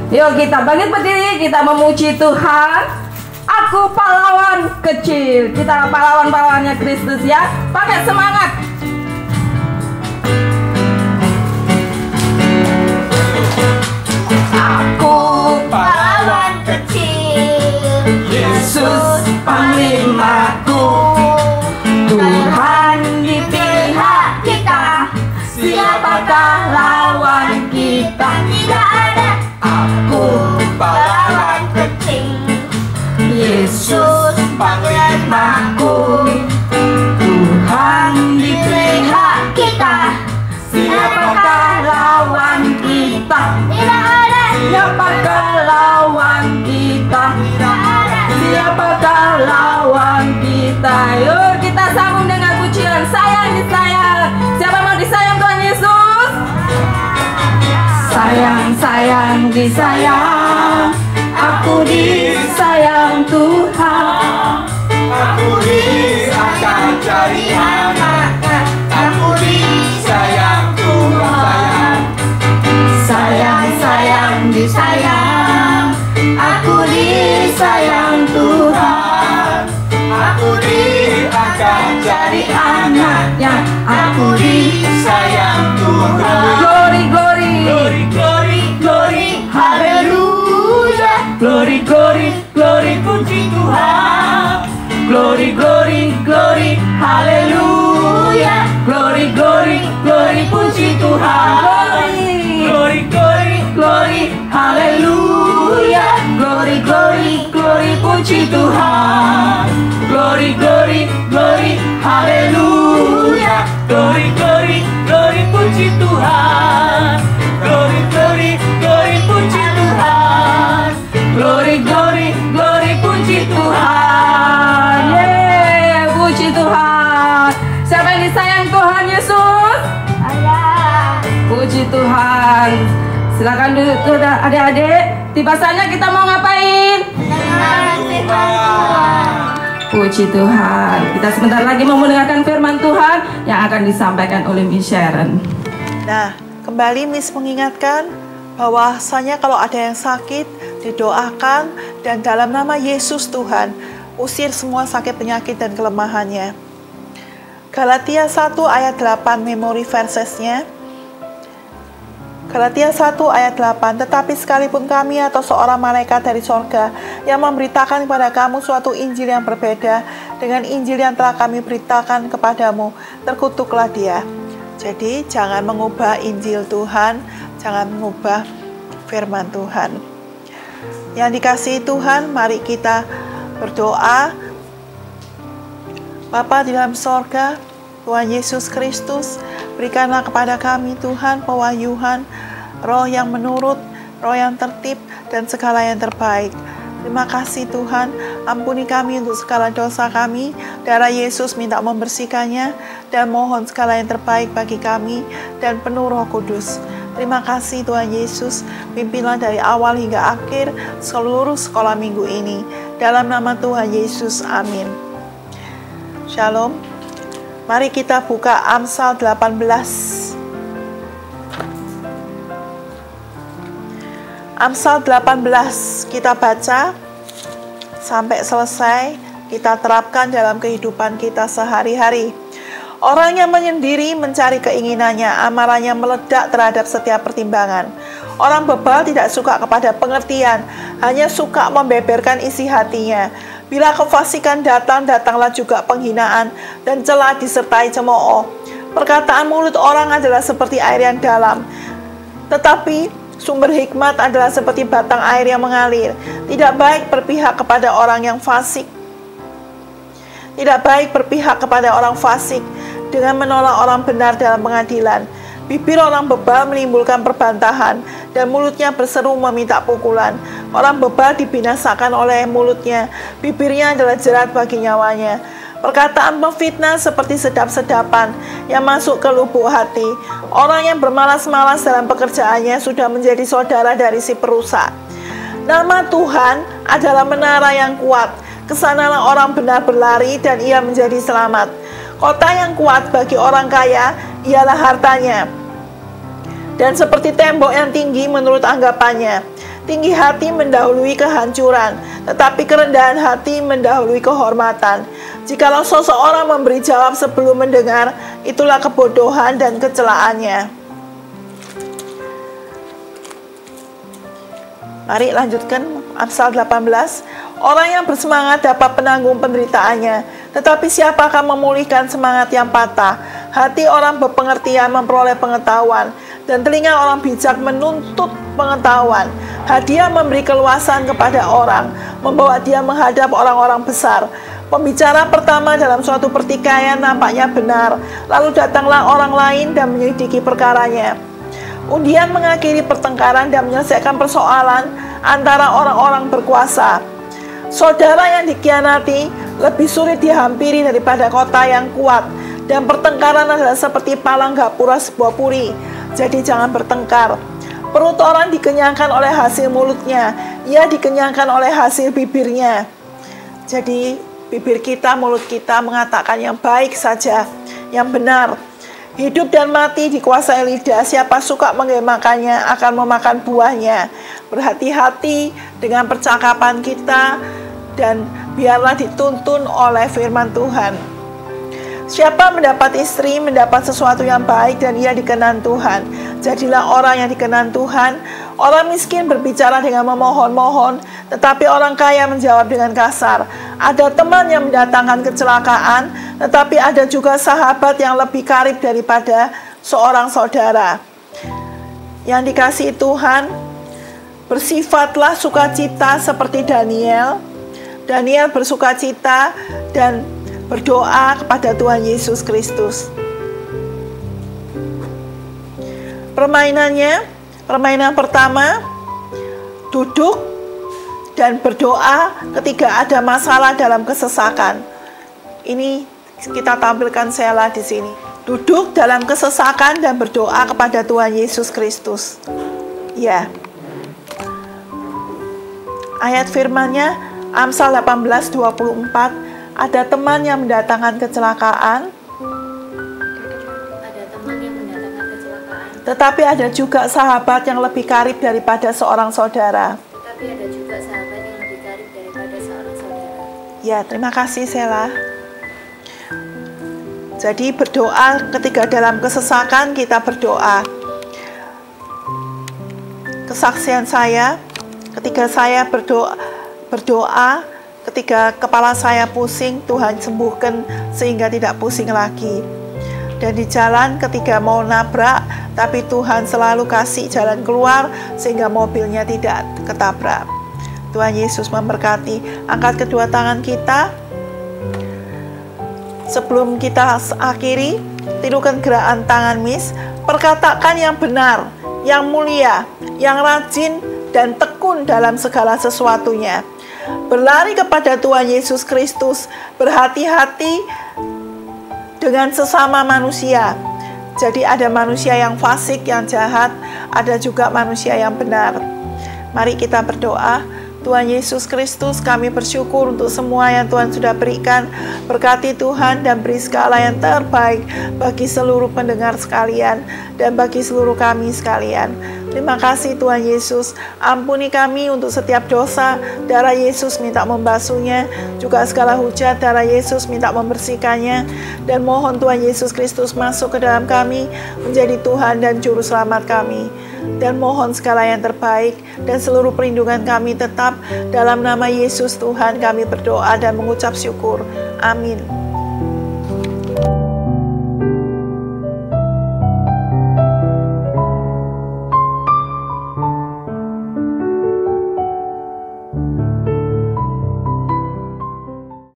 Yuk kita bangkit berdiri, kita memuji Tuhan. Aku pahlawan kecil. Kita pahlawan-pahlawannya Kristus ya. Pakai semangat. Aku pahlawan kecil, Yesus panglimaku, Tuhan di pihak kita. siapakah lawan kita? Tidak ada. Aku Pahlawan kecil, Yesus panglimaku, Tuhan di pihak kita. siapakah lawan kita? Tidak ada. Siapakah lawan kita? Tidak ada. Siapakah lawan kita? Yuk kita sambung dengan pujian sayang disayang. Siapa mau disayang Tuhan Yesus? Sayang, sayang, disayang. Aku disayang Tuhan. Aku akan cari anaknya. Aku disayang Tuhan. Sayang, sayang, disayang. Aku disayang Tuhan. Aku akan cari Anaknya, aku disayang Tuhan. glory, glory, Glory, glory, glory, haleluya. glory, glory, glory, Puji Tuhan. glory, glory, glory, haleluya. Glory, glory, glory, puji Tuhan. Glory, glory, Glory, haleluya. Glory, glory, glory, puji Tuhan. Glory, glory, glory, haleluya. glory, glory, glory, puji Tuhan. Glory, glory, glory, puji Tuhan. Glory, glory, glory, puji Tuhan. Yeay, puji Tuhan. Siapa yang disayang Tuhan Yesus? Puji Tuhan. Silakan duduk tuh adik-adik. Tiba saatnya kita mau ngapain? Puji Tuhan. Kita sebentar lagi mau mendengarkan firman Tuhan yang akan disampaikan oleh Miss Sharon. Nah, kembali Miss mengingatkan bahwasanya kalau ada yang sakit, didoakan dan dalam nama Yesus Tuhan, usir semua sakit penyakit dan kelemahannya. Galatia 1 ayat 8 memory versesnya. Galatia 1 ayat 8, tetapi sekalipun kami atau seorang malaikat dari sorga yang memberitakan kepada kamu suatu Injil yang berbeda dengan Injil yang telah kami beritakan kepadamu, terkutuklah dia. Jadi jangan mengubah Injil Tuhan, jangan mengubah firman Tuhan. Yang dikasihi Tuhan, mari kita berdoa. Bapa di dalam sorga, Tuhan Yesus Kristus, berikanlah kepada kami Tuhan pewahyuan, roh yang menurut, roh yang tertib, dan segala yang terbaik. Terima kasih Tuhan, ampuni kami untuk segala dosa kami. Darah Yesus minta membersihkannya, dan mohon segala yang terbaik bagi kami, dan penuh Roh Kudus. Terima kasih Tuhan Yesus, pimpinlah dari awal hingga akhir seluruh sekolah minggu ini. Dalam nama Tuhan Yesus, amin. Shalom. Mari kita buka Amsal 18. Amsal 18 kita baca sampai selesai, kita terapkan dalam kehidupan kita sehari-hari. Orang yang menyendiri mencari keinginannya, amarahnya meledak terhadap setiap pertimbangan. Orang bebal tidak suka kepada pengertian, hanya suka membeberkan isi hatinya. Bila kefasikan datang, datanglah juga penghinaan, dan celah disertai cemooh. Perkataan mulut orang adalah seperti air yang dalam, tetapi sumber hikmat adalah seperti batang air yang mengalir. Tidak baik berpihak kepada orang yang fasik. Tidak baik berpihak kepada orang fasik dengan menolak orang benar dalam pengadilan. Bibir orang bebal menimbulkan perbantahan, dan mulutnya berseru meminta pukulan. Orang bebal dibinasakan oleh mulutnya, bibirnya adalah jerat bagi nyawanya. Perkataan pemfitnah seperti sedap-sedapan yang masuk ke lubuk hati. Orang yang bermalas-malas dalam pekerjaannya sudah menjadi saudara dari si perusak. Nama Tuhan adalah menara yang kuat. Kesanalah orang benar berlari dan ia menjadi selamat. Kota yang kuat bagi orang kaya ialah hartanya. dan seperti tembok yang tinggi menurut anggapannya. Tinggi hati mendahului kehancuran, tetapi kerendahan hati mendahului kehormatan. Jikalau seseorang memberi jawab sebelum mendengar, itulah kebodohan dan kecelaannya. Mari lanjutkan Amsal 18. Orang yang bersemangat dapat penanggung penderitaannya, tetapi siapa akan memulihkan semangat yang patah? Hati orang berpengertian memperoleh pengetahuan, dan telinga orang bijak menuntut pengetahuan. Hadiah memberi keluasan kepada orang, membawa dia menghadap orang-orang besar. Pembicara pertama dalam suatu pertikaian nampaknya benar, lalu datanglah orang lain dan menyelidiki perkaranya. Undian mengakhiri pertengkaran dan menyelesaikan persoalan antara orang-orang berkuasa. Saudara yang dikhianati lebih sulit dihampiri daripada kota yang kuat, dan pertengkaran adalah seperti palang gapura sebuah puri. Jadi jangan bertengkar. Perut orang dikenyangkan oleh hasil mulutnya, ia dikenyangkan oleh hasil bibirnya. Jadi bibir kita, mulut kita mengatakan yang baik saja, yang benar. Hidup dan mati dikuasai lidah, siapa suka mengemakannya akan memakan buahnya. Berhati-hati dengan percakapan kita, dan biarlah dituntun oleh firman Tuhan. Siapa mendapat istri mendapat sesuatu yang baik dan ia dikenan Tuhan. Jadilah orang yang dikenan Tuhan. Orang miskin berbicara dengan memohon-mohon, tetapi orang kaya menjawab dengan kasar. Ada teman yang mendatangkan kecelakaan, tetapi ada juga sahabat yang lebih karib daripada seorang saudara. Yang dikasihi Tuhan, bersifatlah sukacita seperti Daniel. Daniel bersukacita dan berdoa kepada Tuhan Yesus Kristus. Permainan pertama, duduk dan berdoa ketika ada masalah dalam kesesakan. Ini kita tampilkan Sela di sini. Duduk dalam kesesakan dan berdoa kepada Tuhan Yesus Kristus. Ya. Ayat firman-Nya Amsal 18:24, ada teman yang mendatangkan kecelakaan, tetapi ada juga sahabat yang lebih karib daripada seorang saudara. Ya, terima kasih Sela. Jadi berdoa ketika dalam kesesakan, kita berdoa. Kesaksian saya, ketika saya berdoa ketika kepala saya pusing, Tuhan sembuhkan sehingga tidak pusing lagi. Dan di jalan ketika mau nabrak, tapi Tuhan selalu kasih jalan keluar sehingga mobilnya tidak ketabrak. Tuhan Yesus memberkati. Angkat kedua tangan kita. Sebelum kita akhiri, tirukan gerakan tangan Miss. Perkatakan yang benar, yang mulia, yang rajin, dan tekun dalam segala sesuatunya. Berlari kepada Tuhan Yesus Kristus, berhati-hati dengan sesama manusia. Jadi ada manusia yang fasik, yang jahat, ada juga manusia yang benar. Mari kita berdoa. Tuhan Yesus Kristus, kami bersyukur untuk semua yang Tuhan sudah berikan. Berkati Tuhan dan beri segala yang terbaik bagi seluruh pendengar sekalian dan bagi seluruh kami sekalian. Terima kasih Tuhan Yesus, ampuni kami untuk setiap dosa, darah Yesus minta membasuhnya, juga segala hujat darah Yesus minta membersihkannya, dan mohon Tuhan Yesus Kristus masuk ke dalam kami, menjadi Tuhan dan Juru Selamat kami. Dan mohon segala yang terbaik dan seluruh perlindungan kami tetap dalam nama Yesus Tuhan kami berdoa dan mengucap syukur. Amin.